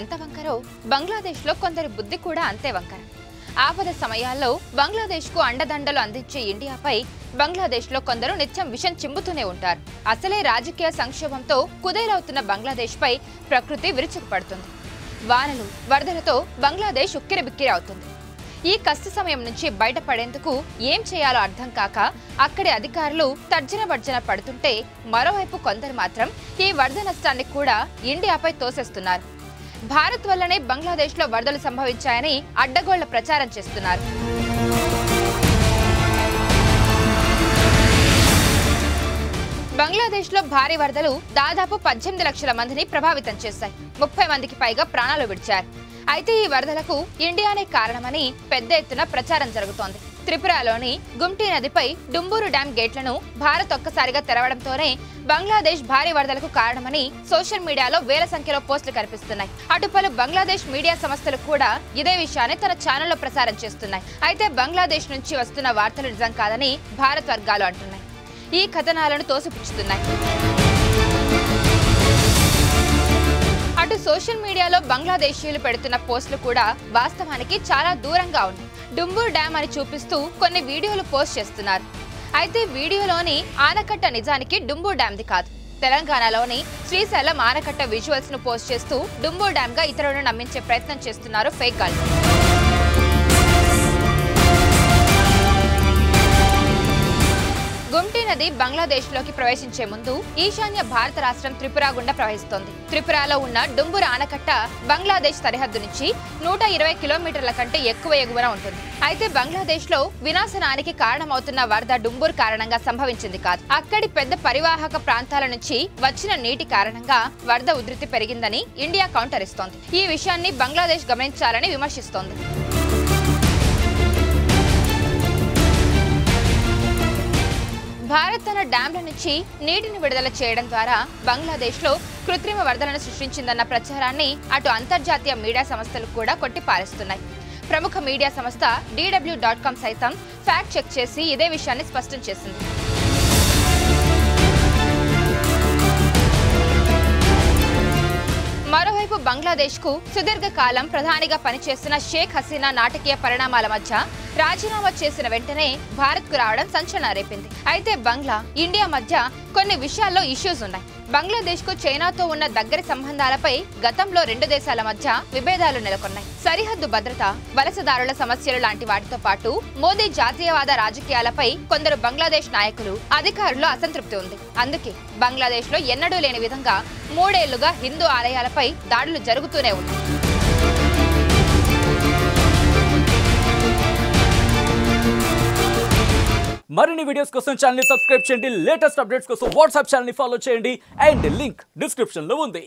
ఎంత వంకరో బంగ్లాదేశ్లో కొందరి బుద్ధి కూడా అంతే వంకర. ఆపద సమయాల్లో బంగ్లాదేశ్కు అండదండలు అందించే ఇండియాపై బంగ్లాదేశ్లో కొందరు నిత్యం విషం చిమ్ముతూనే ఉంటారు. అసలే రాజకీయ సంక్షోభంతో కుదేలవుతున్న బంగ్లాదేశ్పై ప్రకృతి విరుచుకుపడుతుంది. వానలు, వరదలతో బంగ్లాదేశ్ ఉక్కిరిబిక్కిరి అవుతుంది. ఈ కష్ట సమయం నుంచి బయటపడేందుకు ఏం చేయాలో అర్థం కాక అక్కడి అధికారులు తర్జన భర్జన పడుతుంటే, మరోవైపు కొందరు మాత్రం ఈ వరద నష్టాన్ని కూడా ఇండియాపై తోసేస్తున్నారు. భారత్ వల్లనే బంగ్లాదేశ్లో వరదలు సంభవించాయని అడ్డగోళ్ల ప్రచారం చేస్తున్నారు. బంగ్లాదేశ్లో భారీ వరదలు దాదాపు 18 లక్షల మందిని ప్రభావితం చేశాయి. 30 మందికి పైగా ప్రాణాలు విడిచారు. అయితే ఈ వరదలకు ఇండియానే కారణమని పెద్ద ఎత్తున ప్రచారం జరుగుతోంది. త్రిపురలోని గుమ్టీ నదిపై డుంబూరు డ్యాం గేట్లను భారత్ ఒక్కసారిగా తెరవడంతోనే బంగ్లాదేశ్ భారీ వరదలకు కారణమని సోషల్ మీడియాలో వేల సంఖ్యలో పోస్టులు కనిపిస్తున్నాయి. అటు పలు బంగ్లాదేశ్ మీడియా సంస్థలు కూడా ఇదే విషయాన్ని తన ఛానల్లో ప్రసారం చేస్తున్నాయి. అయితే బంగ్లాదేశ్ నుంచి వస్తున్న వార్తలు నిజం కాదని భారత్ వర్గాలు అంటున్నాయి. ఈ కథనాలను తోసిపుచ్చుతున్నాయి. అటు సోషల్ మీడియాలో బంగ్లాదేశీయులు పెడుతున్న పోస్టులు కూడా వాస్తవానికి చాలా దూరంగా ఉన్నాయి. డుంబూర్ డ్యామ్ అని చూపిస్తూ కొన్ని వీడియోలు పోస్ట్ చేస్తున్నారు. అయితే వీడియోలోని ఆనకట్ట నిజానికి డుంబూర్ డ్యామ్ది కాదు. తెలంగాణలోని శ్రీశైలం ఆనకట్ట విజువల్స్ ను పోస్ట్ చేస్తూ డుంబూర్ డ్యామ్ గా ఇతరులను నమ్మించే ప్రయత్నం చేస్తున్నారు ఫేక్ గాళ్ళు. గుమ్టీ నది బంగ్లాదేశ్లోకి ప్రవేశించే ముందు ఈశాన్య భారత రాష్ట్రం త్రిపుర గుండా ప్రవహిస్తోంది. త్రిపురలో ఉన్న డుంబూర్ ఆనకట్ట బంగ్లాదేశ్ సరిహద్దు నుంచి 120 కిలోమీటర్ల కంటే ఎక్కువ ఎగువన ఉంటుంది. అయితే బంగ్లాదేశ్లో వినాశనానికి కారణమవుతున్న వరద డుంబూర్ కారణంగా సంభవించింది కాదు. అక్కడి పెద్ద పరివాహక ప్రాంతాల నుంచి వచ్చిన నీటి కారణంగా వరద ఉధృతి పెరిగిందని ఇండియా కౌంటర్ ఇస్తోంది. ఈ విషయాన్ని బంగ్లాదేశ్ గమనించాలని విమర్శిస్తోంది. భారత్ తన డ్యాంల నుంచి నీటిని విడుదల చేయడం ద్వారా బంగ్లాదేశ్లో కృత్రిమ వరదలను సృష్టించిందన్న ప్రచారాన్ని అటు అంతర్జాతీయ మీడియా సంస్థలు కూడా కొట్టిపారేస్తున్నాయి. ప్రముఖ మీడియా సంస్థ DW.com సైతం ఫ్యాక్ట్ చెక్ చేసి ఇదే విషయాన్ని స్పష్టం చేసింది. మరోవైపు బంగ్లాదేశ్కు సుదీర్ఘకాలం ప్రధానిగా పనిచేస్తున్న షేక్ హసీనా నాటకీయ పరిణామాల మధ్య రాజీనామా చేసిన వెంటనే భారత్కు రావడం సంచలనం రేపింది. అయితే బంగ్లా, ఇండియా మధ్య కొన్ని విషయాల్లో ఇష్యూస్ ఉన్నాయి. బంగ్లాదేశ్కు చైనాతో ఉన్న దగ్గరి సంబంధాలపై గతంలో 2 దేశాల మధ్య విభేదాలు నెలకొన్నాయి. సరిహద్దు భద్రత, వలసదారుల సమస్యలు లాంటి వాటితో పాటు మోదీ జాతీయవాద రాజకీయాలపై కొందరు బంగ్లాదేశ్ నాయకులు, అధికారులు అసంతృప్తి ఉంది. అందుకే బంగ్లాదేశ్లో ఎన్నడూ లేని విధంగా 3 ఏళ్లుగా హిందూ ఆలయాలపై దాడులు జరుగుతూనే ఉన్నాయి. మరిన్ని వీడియోస్ కోసం ఛానల్ ని సబ్స్క్రైబ్ చేయండి. లేటెస్ట్ అప్డేట్స్ కోసం వాట్సాప్ ఛానల్ ని ఫాలో చేయండి. అండ్ లింక్ డిస్క్రిప్షన్ లో ఉంది.